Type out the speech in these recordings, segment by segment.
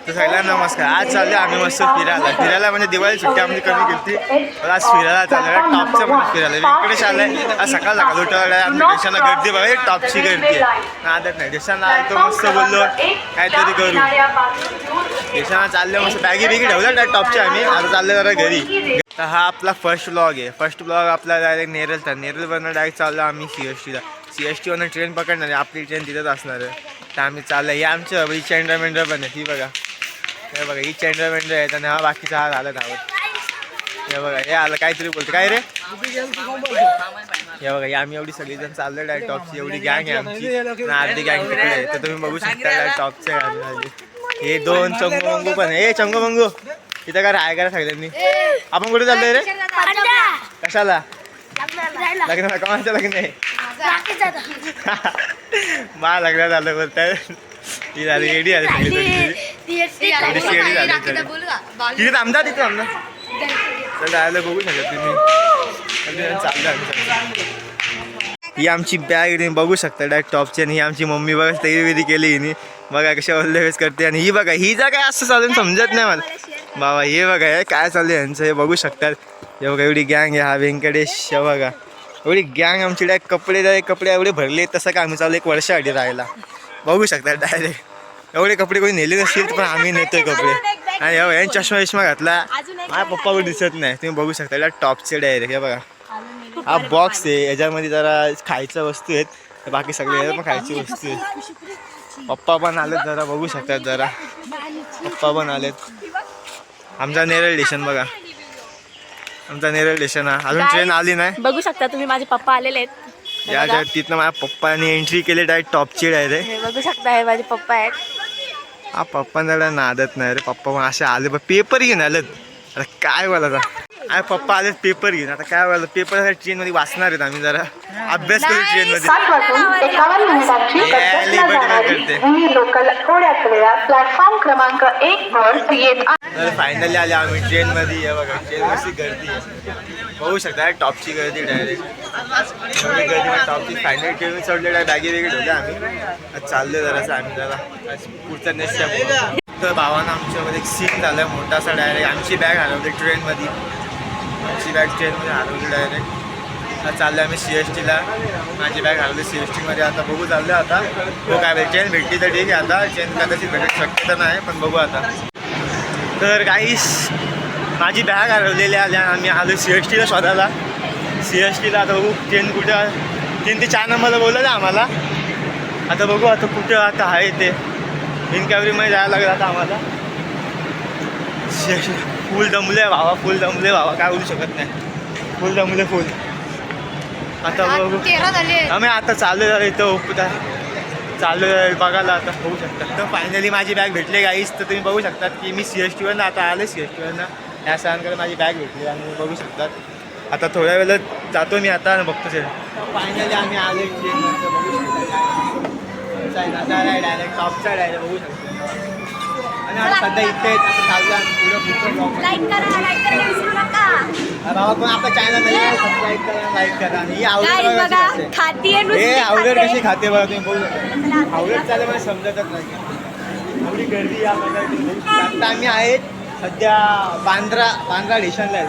तर सगळ्यांना नमस्कार. आज चालले आम्ही मस्त फिरायला म्हणजे दिवाळी सुट्टी आम्ही कमी घेतली. आज फिरायला चाललं टॉपचं म्हणजे फिरायला व्यंकटेश आलाय. आज सकाळ उठवला आम्ही देशाला गर्दी बघा टॉपची गर्दी आहे. आदत नाही देशांना आलो मस्त बोललो काहीतरी करू. देशाला चाललं मस्त बॅगी ठेवल्या त्या टॉपच्या आम्ही आता चाललो जरा घरी. तर हा आपला फर्स्ट ब्लॉग आहे. फर्स्ट ब्लॉग आपला डायरेक्ट नेरलवरनं डायरेक्ट चाललो आम्ही CST वरनं ट्रेन पकडणार आहे. आपली ट्रेन तिथंच असणार आहे. तर आम्ही चाललं हे आमच्या ही चेंडा पण आहे. ही बघा हे बघा ही चेंडा आहेत आणि हा बाकीचा हा झाला धावत. हे बघा हे आलं काहीतरी बोलतो काय रे. हे बघा हे आम्ही एवढी सगळीजण चाललो डायरेक्ट टॉपची एवढी गँग आहे आमची. अर्धी गँग तिकडे आहे. तर तुम्ही बघू शकता डायरेक्ट टॉपचे हे दोन चंगू पण आहे. चंगू मंगू इथं काय राहाय करा सगळ्यांनी. आपण कुठे चाललोय रे कशाला लग्न कोणाचं लग्न आहे मा लग्नात आलं बोलताय. ती झाली एडी आली सगळी तिथे थांबता तिथे थांबता तर जायला बघू शकता तुम्ही. चाललं ही आमची बॅग तुम्ही बघू शकता डायरेक्ट टॉपची. आणि ही आमची मम्मी बघा तयारी केली हिनी बघा कशा ऑलवेज करते. आणि ही बघा ही जा काय असं चालून समजत नाही मला बाबा. हे बघा हे काय चालू आहे यांचं हे बघू शकतात. हे बघा एवढी गँग आहे. हा व्यंकटेश हे बघा एवढी गँग आमची डायरेक्ट कपडे एवढे भरले. तसं का आम्ही चालू एक वर्षाआधी राहायला बघू शकता डायरेक्ट एवढे कपडे कोणी नेले नसतील पण आम्ही नेतोय कपडे. आणि हे चष्मा घातला माझ्या पप्पा पण दिसत नाही तुम्ही बघू शकता डायरेक्ट टॉपचे डायरेक्ट. हे बघा हा बॉक्स आहे याच्यामध्ये जरा खायच्या वस्तू आहेत. बाकी सगळे पण खायची वस्तू आहेत. पप्पा पण आलेत जरा बघू शकतात जरा पप्पा पण आलेत. आमचा नेरळ स्टेशन बघा आमचा नेरळ स्टेशन हा अजून ट्रेन आली नाही बघू शकता तुम्ही माझे पप्पा आलेले आहेत. या तिथनं माझ्या पप्पाने एंट्री केली डायरेक्ट टॉपची डायरेक्ट. बघू शकता हे माझे पप्पा आहेत. हा पप्पांना नादत नाही रे. पप्पा पण असे आले पेपर घेऊन आलेत. आता काय बोलायचा अरे पप्पा आलेत पेपर घेऊन. आता काय बोलायचं पेपर ट्रेनमध्ये वाचणार आहेत आम्ही जरा अभ्यास करू ट्रेनमध्ये. तर फायनली आले आम्ही ट्रेनमध्ये. बघा ट्रेनवरची गर्दी बघू शकता टॉपची गर्दी डायरेक्ट गर्दी टॉपची. फायनली ट्रेन चढले डायरेक्ट बॅगी वेगळी ठेवल्या आम्ही चालले जरासं आम्ही जरा पुढचा नेक्स्ट. तर भावानं आमच्यामध्ये एक सीन झालं मोठासा डायरेक्ट आमची बॅग हरवली ट्रेनमध्ये. आमची बॅग ट्रेनमध्ये हरवली डायरेक्ट. आता चाललं आम्ही CSTला. माझी बॅग हरवली CSTमध्ये. आता बघू चाललं आता हो काय ट्रेन भेटली तर ठीक आहे. आता ट्रेन कदाचित भेटायची शक्यता नाही पण बघू आता. तर गाईस माझी बॅग हरवलेली आहे. आम्ही आलो CSTला शोधायला. CSTला आता बघू ट्रेन कुठं 3 ते 4 नंबरला बोललं आम्हाला. आता बघू आता कुठं आता आहे ते इनकॅवरीमध्ये जायला लागलं आता आम्हाला. फुल दमले भावा काय बोलू शकत नाही. फुल दमले फुल. आता बघू आम्ही आता चालू झालं इथं चालू बघायला आता बघू शकता. तर फायनली माझी बॅग भेटली गाईस. तर तुम्ही बघू शकतात की मी CSTवरनं आता आलो CSTवरनं या सणांकडे माझी बॅग भेटली आणि बघू शकतात. आता थोड्या वेळात जातो मी आता बघतो सर. फायनली आम्ही आलो ट्रेनमध्ये बघू शकता डायरेक्ट टॉपचा डायरेक्ट बघू शकतो. आणि आता सध्या इथे आता चालू आहे बाबा पण आपल्या चॅनल लाईक करा आणि आवडत कशी खाते बघा तुम्ही बोलू आवडत चालेल मला समजतच नाही एवढी गर्दी. आता आम्ही आहेत सध्या बांद्रा स्टेशनला आहे.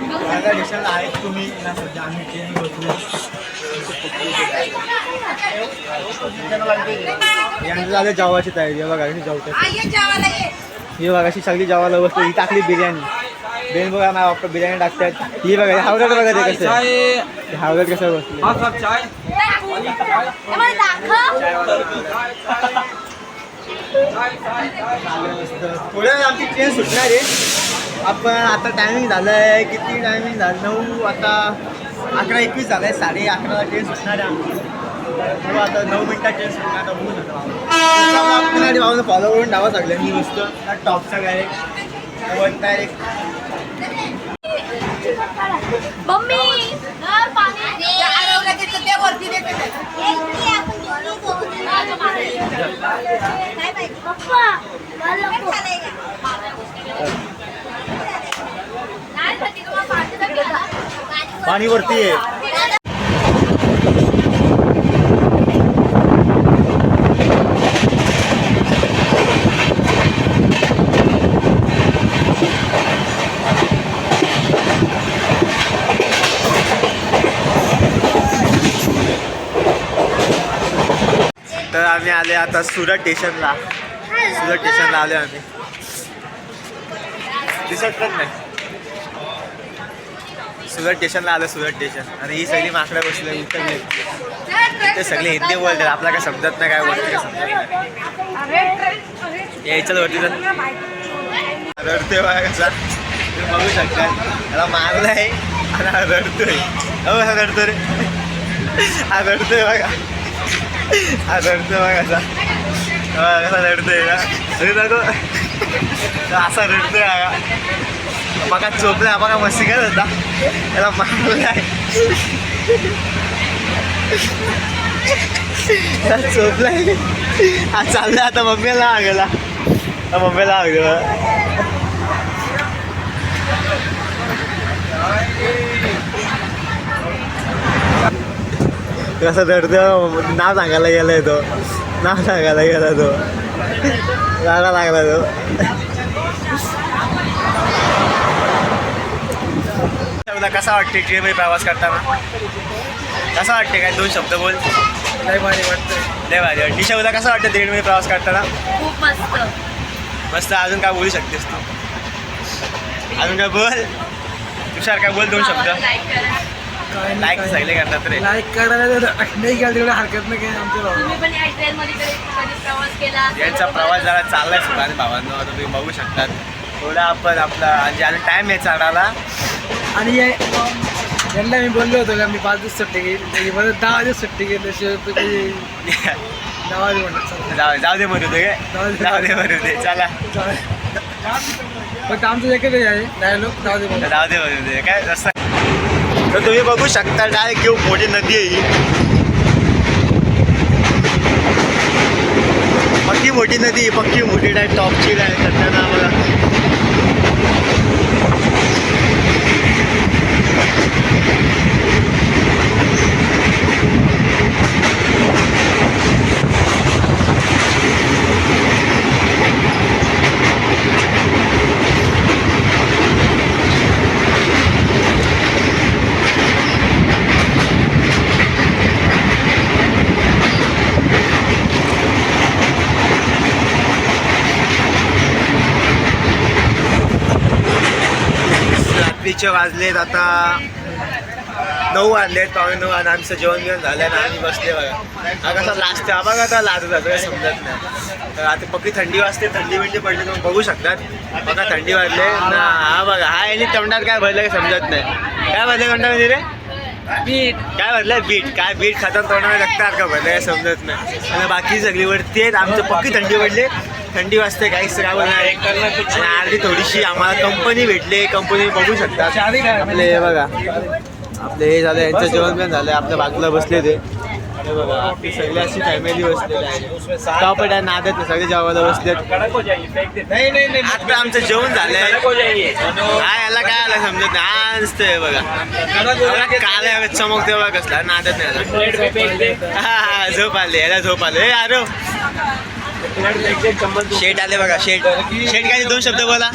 बांद्रा स्टेशनला आहेत तुम्ही सध्या आम्ही ट्रेन बसलो. यांचं झालं जेवायची तयारी. बघा कशी जेवतात हे बघा अशी सगळी जेवायला बसतो. ही टाकली बिर्याणी बेन बघा माझ्या बाप्पा बिर्याणी टाकतात. ही बघा हावडत बघा ते कसं हावडत कसं बसले. थोड्या वेळ आमची ट्रेन सुटणार आहे. आपण आता टायमिंग झालं आहे किती टायमिंग झालं 9 आता 11:21 झालं आहे. 11:30ला ट्रेन सुटणार आहे आमची. आता 9 मिनिटात ट्रेन सुटणार आता बघू शकतो. भावानं फॉलो करून डावा सगळ्यांनी मस्त टॉपचा डायरेक्ट वन डायरेक्ट. पाणी वरती आहे. आम्ही आले आता सुरत स्टेशनला आले आम्ही. दिसत पण नाही. सुरत स्टेशनला आलं सुरत स्टेशन. आणि ही सगळी माकडं बसले उतरले. ते सगळे हिंदी बोलतात. आपला काय समजत नाही काय बोलते काय समजत नाही. यायचं वरती रडतोय बघा कसा. तुम्ही बघू शकता त्याला मारलं आहे आणि हा रडतोय. हो हा रडतो रे. हा रडतोय बघा. हा रडतोय बघा कसा. कसा रडतोय का अरे नको असा रडतोय बघा. बघा चोपला बघा मस्ती करत होता. त्याला मारलं आहे. चोपला आहे. हा चालला आता मम्मीला आगला. मम्मीला आगला. कसं रडतो. नाव सांगायला गेलाय तो. नाव सांगायला गेला तो. रागा लागला तो. कसा वाटते ट्रेनमध्ये प्रवास करताना? कसा वाटते काय 2 शब्द बोल. लय भारी वाटतं. लय भारी वाटतं. दिशाला कसं वाटतं ट्रेनमध्ये प्रवास करताना? खूप मस्त. मस्त. अजून काय बोलू शकतेस तू? अजून काय बोल. तुषार काय बोल 2 शब्द. लाईक सगळे करतात रे. लाईक करायला नाही गेलं तिकडे हरकत नाही काय आमच्या तुम्ही पण या ट्रेनमध्ये कधी प्रवास केला? यांचा प्रवास जरा चाललाय सुखाने भावांनो. आता तुम्ही बघू शकतात. थोडा आपण आपला म्हणजे आणि टाईम आहे चढायला. आणि यांना मी बोललो होतो का मी 5 दिवस सुट्टी घेईल. मला 10 दिवस सुट्टी घेतल्याशिवाय तू काही जाऊ दे म्हणतात. जाऊ दे म्हणू दे काय. जाऊ दे म्हणू दे. चला फक्त आमचं एकच आहे डायलॉग जाऊ दे म्हणतात. जाऊ दे म्हणू दे काय रस्ता. तर तुम्ही बघू शकता डायरेक्ट खूप मोठी नदी आहे ही. पक्की मोठी नदी. पक्की मोठी डायरेक्ट टॉपची डायरेक्ट सध्या ना आम्हाला. रात्रीचे वाजलेत आता 9 वाजलेत. 9:15 आणि आमचं जेवण घेऊन झालं आणि आम्ही बसले बघा. हा कसा लास्ट हा बघा आता लाजत जातो काय समजत नाही. तर आता पक्की थंडी वाजते. थंडी बिंडी पडली तुम्ही बघू शकतात. बघा थंडी वाजले ना. हा बघा हा याने तोंडात काय भरलं काय समजत नाही. काय भरलं तोंडामध्ये रे? बीट. काय भरलं बीट. काय बीट खातात तोंडामध्ये लागतात का भरलं काय समजत नाही. आणि बाकी सगळी वरती आहेत. आमचं पक्की थंडी पडली. थंडी वाजते काहीच राहावं नाही. आणि अर्धी थोडीशी आम्हाला कंपनी भेटली. कंपनी बघू शकता. आपले हे बघा आपले हे झालं. यांचं जेवण पण झालं. आपल्या बाजूला बसले ते हे बघा. आपली सगळी अशी फॅमिली बसलेली आहे. टॉपट आहे नादत सगळे जेवायला बसलेत. आता आमचं जेवण झालंय. काय याला काय आलं समजत नाही. हा नसतंय बघा. काल चमकते बघा कसला नादत नाही. हा झोप आले. याला झोप आले. हे आरो शेट आले बघा. शेट काय 2 शब्द बोला.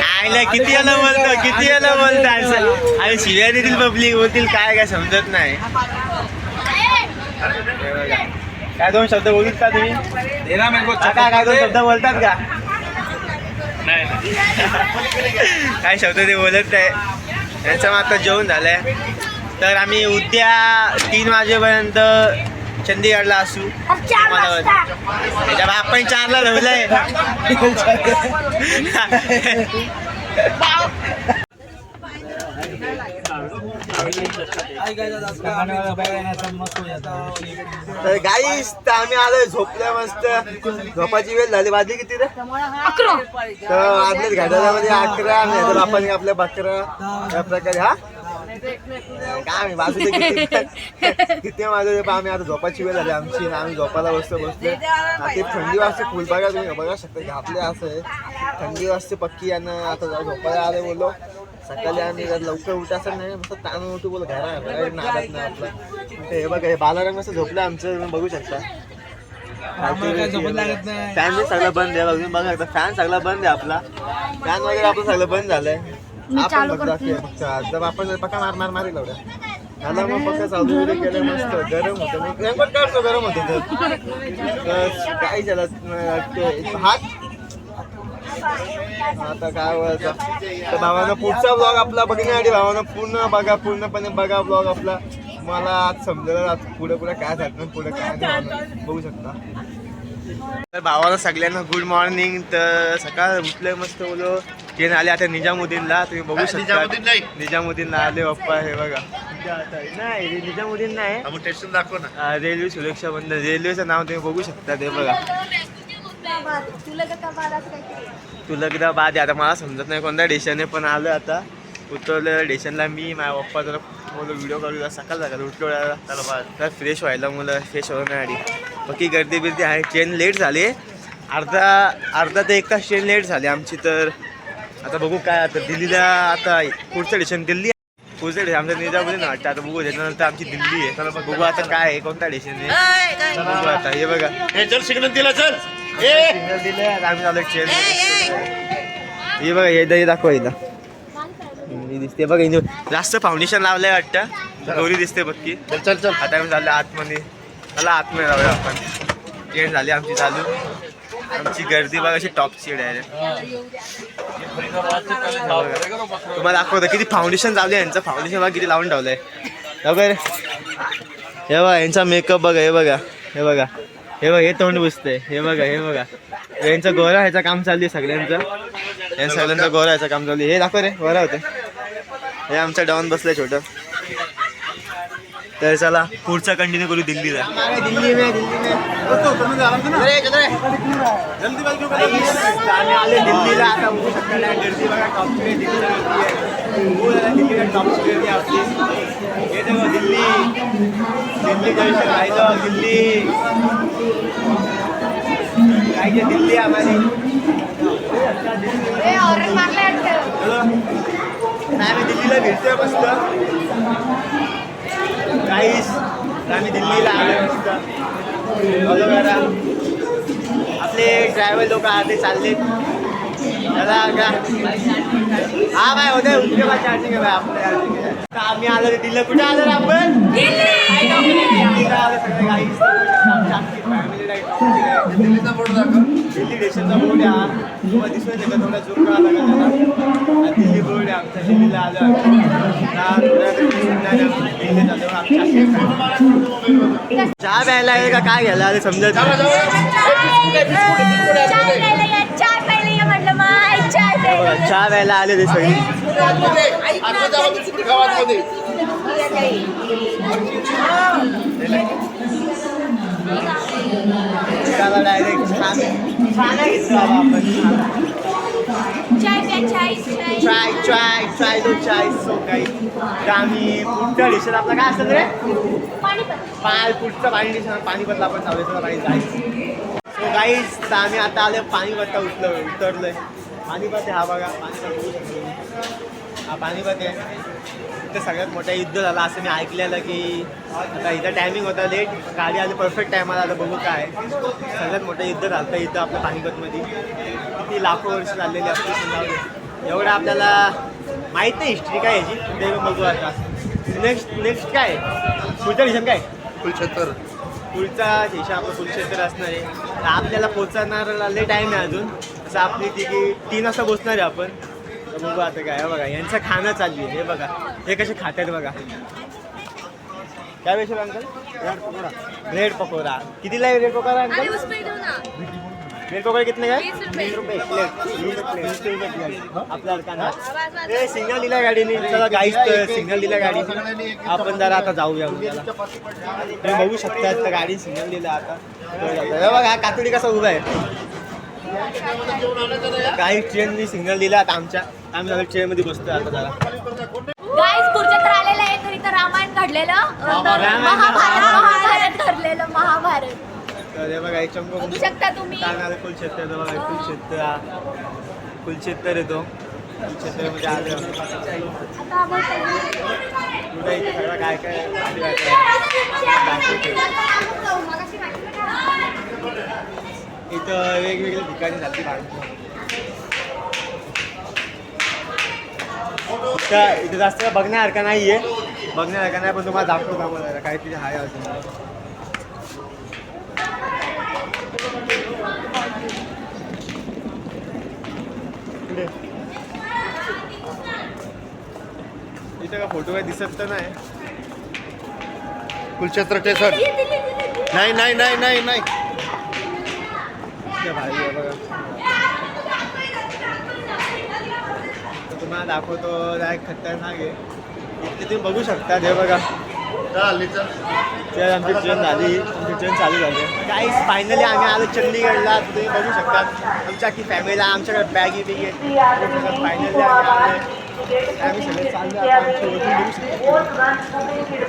आयला किती याला बोलतो. किती याला बोलतो असं. आणि शिव्या देतील पब्लिक बोलतील काय काय समजत नाही. काय 2 शब्द बोलत का तुम्ही? काय 2 शब्द बोलतात का? काय शब्द ते बोलत नाही. यांचं मात्र जेवण झालंय. तर आम्ही उद्या 3 वाजेपर्यंत चंदीगडला असू. त्याच्या आपण 4ला ठेवलंय. तर गाईस तर आम्ही आलोय झोपल्या मस्त. झोपाची वेळ झाली. वाजली किती रे? 11. तर आपल्या घड्याळामध्ये 11 आणि आपण आपल्या 12 या प्रकारे. हा काय वाजले किती वाजले. पण आम्ही आता झोपाची वेळ झाली आमची. आम्ही झोपायला बसलो. ते थंडी वाजते फुल बघा तुम्ही बघा शकता. घातले असं आहे. थंडी वाजते पक्की. यांना आता झोपायला आले बोललो. सकाळी आम्ही लवकर उठायचं नाही. मस्त ताणून उठू बोल. घरा नादत नाही आपलं. हे बघा हे बालारंग मस्त झोपलं आमचं. तुम्ही बघू शकता. फॅन सगळं बंद आहे. तुम्ही बघा शकता फॅन सगळा बंद आहे. आपला फॅन वगैरे आपलं सगळं बंद झालंय. आपण बघतो जर आपण पक्का मार मार मारी लावल्या. ह्याला मग फक्त चालू वगैरे केलं मस्त गरम होतं मी रेनकोट काढतो गरम होतं तर काय झालं हात आता काय बोलायचं तर भावानं पुढचा ब्लॉग आपला बघण्यासाठी भावानं पूर्ण बघा पूर्णपणे बघा ब्लॉग आपला मला आज समजलं आज पुढे पुढे काय झालं पुढे काय नाही बघू शकता तर भावाला सगळ्यांना गुड मॉर्निंग तर सकाळ उठले मस्त बोलो ट्रेन आले आता निजामुद्दीनला तुम्ही बघू शकता निजामुद्दीनला आले पप्पा हे बघा नाही निजामुद्दीन नाही स्टेशन दाखव ना रेल्वे सुरक्षा बंद रेल्वेचं नाव तुम्ही बघू शकता ते बघा तुलगदाबाद आता मला समजत नाही कोणत्या स्टेशन आहे पण आलं आता उतरलं स्टेशनला मी माझ्या पप्पा जरा मुलं व्हिडिओ करूया सकाळ झाला उठलो तर फ्रेश व्हायला मुलं फ्रेश होण्यासाठी बाकी गर्दी बिर्दी आहे ट्रेन लेट झाली अर्धा ते 1 तास ट्रेन लेट झाली आमची तर आता बघू काय आता दिल्लीला आता पुढचं स्टेशन दिल्ली आहे पुढचं स्टेशन आमच्या निजामुद्दीन वाटतं आता बघू त्याच्यानंतर आमची दिल्ली आहे चला बघू आता काय आहे कोणता स्टेशन आहे बघू आता हे बघा चल सिग्नल दिला चल सिग्नल दिले आम्ही झालं ट्रेन हे बघा हे दाखवा एकदा दिसते बघ जास्त फाउंडेशन लावलंय वाटतं दोरी दिसते बघ चल चल आता आम्ही झालं आतमध्ये मला आतमध्ये जाऊया आपण ट्रेन झाली आमची चालू आमची गर्दी बघ अशी टॉपची डायरेक्ट तुम्हाला दाखवतं किती फाउंडेशन लावलं यांचं फाउंडेशन बघा किती लावून ठेवलंय बघा हे बघा यांचा मेकअप बघा हे बघा हे बघा हे बघा हे तोंड बुजतंय हे बघा यांचं गोरा ह्याचं काम चालू आहे सगळ्यांचं यांचं सगळ्यांचं गोरा ह्याचं काम चालू आहे हे दाखव रे गोरा होते हे आमचं डाऊन बसलंय छोटं तर चला पुढचा कंटिन्यू करू दिल्लीला आम्ही आले दिल्लीला आता बघू शकता गर्दी बघा टॉपची दिल्लीला टॉपची गर्दी आपली हे बघा दिल्ली जंक्शन राहिलं दिल्ली काय दिल्ली आम्हाला आम्ही दिल्लीला भेटतोय मस्त काहीच आम्ही दिल्लीला आलो मस्त बघा आपले ड्रायव्हर लोक आले चालले दादा का हा बाय होते उठले माझी चार्जिंग आहे आपल्या आम्ही आलो दिल्लीला कुठे आलो रे आपण दिल्लीला आलो सगळे काहीच दिल्लीचा बोर्ड दाखव दिल्ली स्टेशनचा बोर्ड आहे हा तुम्हाला दिसून येतं थोडा झूम करावा लागेल त्याला दिल्ली बोर्ड आहे आमच्या दिल्लीला आलो चहा प्यायला आहे का काय घ्यायला आले समजत चहा प्यायला आले ते सगळी डायरेक्ट ट्राय दो चाय सो काही आम्ही पुढच्या डिशन आपलं काय असतं रे पुढचं पाणी डिशन पाणीपतला आपण चालू पाणी जायचं सो गाईज तर आम्ही आता आलो पाणीपतला उतरलोय पाणीपत हा बघा पाणीपत बघू शकतो हा पाणीपत आहे इथं सगळ्यात मोठा युद्ध झाला असं मी ऐकलेलं की आता इथं टायमिंग होता लेट गाडी आली परफेक्ट टायमाला आलं बघू काय सगळ्यात मोठं युद्ध झालं इथं आपल्या पाणीपतमध्ये किती लाखो वर्ष चाललेली आपली एवढं आपल्याला माहीत नाही हिस्ट्री काय याची ते बघू आता नेक्स्ट काय पुढचं डिशन काय कुलछत्र पुढचा देश आपलं कुलक्षेत्र असणार आहे तर आपल्याला पोचणार लय टाईम आहे अजून असं आपली ती 3 वाजता पोचणार आहे आपण तर बघू आता काय बघा यांचं खाणं चालली आहे हे बघा हे कसे खातात बघा काय पैसे अंकल ब्रेड पकोडा कितीला आहे bread pakoda uncle bread pakoda कितने का 20 रुपये प्लेट आपल्या अडकांना सिग्नल दिला गाडीने चला गाईच सिग्नल दिला गाडीने आपण जरा आता जाऊया तुम्ही बघू शकता तर गाडी सिग्नल दिला आता बघा कातडी कसा उभा आहे काही ट्रेननी सिग्नल दिला आता आम्ही ट्रेनमध्ये बसतोय आता जरा गाईज कुर्चत्र आलेलं आहे तर इथं रामायण घडलेलं महाभारत घडलेलं महाभारत तर हे बघा एक चंपू बघू शकता तुम्ही कुलक्षेत्र बघा कुलक्षेत्र येतो कुलक्षेत्रमध्ये आलं कुठे इथे सगळं काय इथं वेगवेगळ्या ठिकाणी जाती बांधतो इथं जास्त बघण्यासारखं नाही आहे बघण्यासारखा नाही, पण तुम्हाला दाखवतो आम्हाला काहीतरी आहे अजून. इथं का फोटो काय दिसत तर नाही. कुलछत्र टेसर नाही नाही नाही नाही नाही इथे भारी आहे बघा. तर तुम्हाला दाखवतो डायरेक्ट खतरनाक आहे. इथे तुम्ही बघू शकता हे बघा. हल्लीचं ते आमची ट्रेन झाली, आमची ट्रेन चालू झाली. काहीच फायनली आम्ही आलो चंदीगडला. तुम्ही बघू शकता आमच्या की फॅमिलीला आमच्याकडे बॅगी बिगी फायनली आम्ही सगळे चाललो.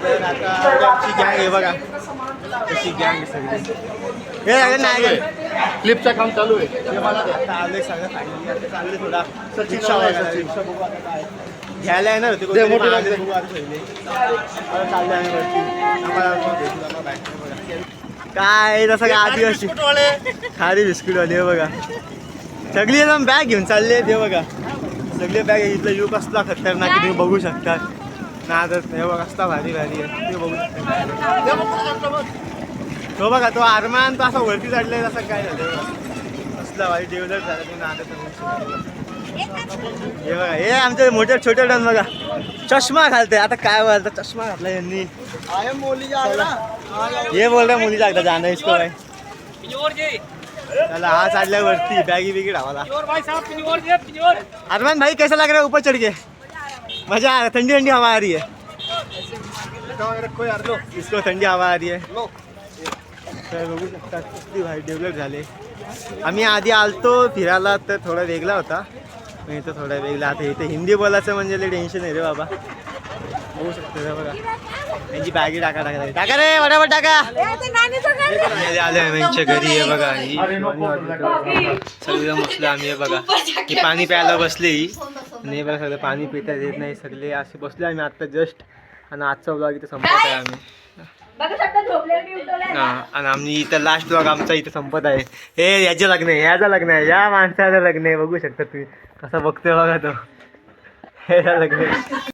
तर आता आमची गँग आहे बघा, तशी गँग सगळी. हे लागलं नाही क्लिपचं काम चालू आहे ते मला द्या. आता आलोय सगळं फायनली. आता चालले थोडा सचिन रिक्षा नाव आहे, वगैरे. सचिन. रिक्षा बघू आता काय. घ्यायला येणार होते दे, मोठी कोणतरी, बॅग दे. बघू आता पहिले. परत चालले आम्ही वरती. आम्हाला भेटू आम्हाला बाहेर बघा. काय तसं काय आदिवासी बिस्कुटवाले. खारी बिस्किटवाले हे बघा. सगळी एकदम बॅग घेऊन चालले ते बघा. सगळे बॅग इथला यू कसला खतरनाक आहे तुम्ही बघू शकता. ना तर हे बघा कसला भारी भारी आहे ते बघू शकता. तो बघा तो आरमान तो असा वरती चढलाय तसं काय झालं कसला भारी डेव्हलप झाला तुम्ही नादात. हे बघा हे आमचे मोठे छोटे डन बघा चष्मा घालते. आता काय बोलतात चष्मा घातला यांनी. ये बोल रहा मुली जागता जाना इसको भाई. चला हा चालल्या वरती बॅगी बिगी डावाला. अरमान भाई कैसा लग रहा है ऊपर चढ़ के? मजा आ रहा है, ठंडी ठंडी हवा आ रही है. इसको ठंडी हवा आ रही है. तर बघू शकता किती भाई डेव्हलप झाले. आम्ही आधी आलतो फिरायला तर थोडा वेगळा होता, पण इथं थोडा वेगळा. आता इथे हिंदी बोलायचं म्हणजे लय टेन्शन आहे रे बाबा. बघू शकतो बघा यांची बॅगी टाका टाका टाका रे फटाफट टाका. आले आम्ही यांच्या घरी आहे बघा. ही सगळं बसलं आम्ही हे बघा. ही पाणी प्यायला बसले ही आणि हे बघा सगळं पाणी पिता येत नाही. सगळे असे बसले आम्ही आता जस्ट. आणि आजचा ब्लॉग इथे संपत आहे आम्ही. हा आणि आम्ही इथं लास्ट ब्लॉग आमचा इथे संपत आहे. हे याचं लग्न आहे, ह्याचं लग्न आहे, या माणसाचं लग्न आहे. बघू शकता तुम्ही कसं बघतोय बघा तो. हे लग्न आहे.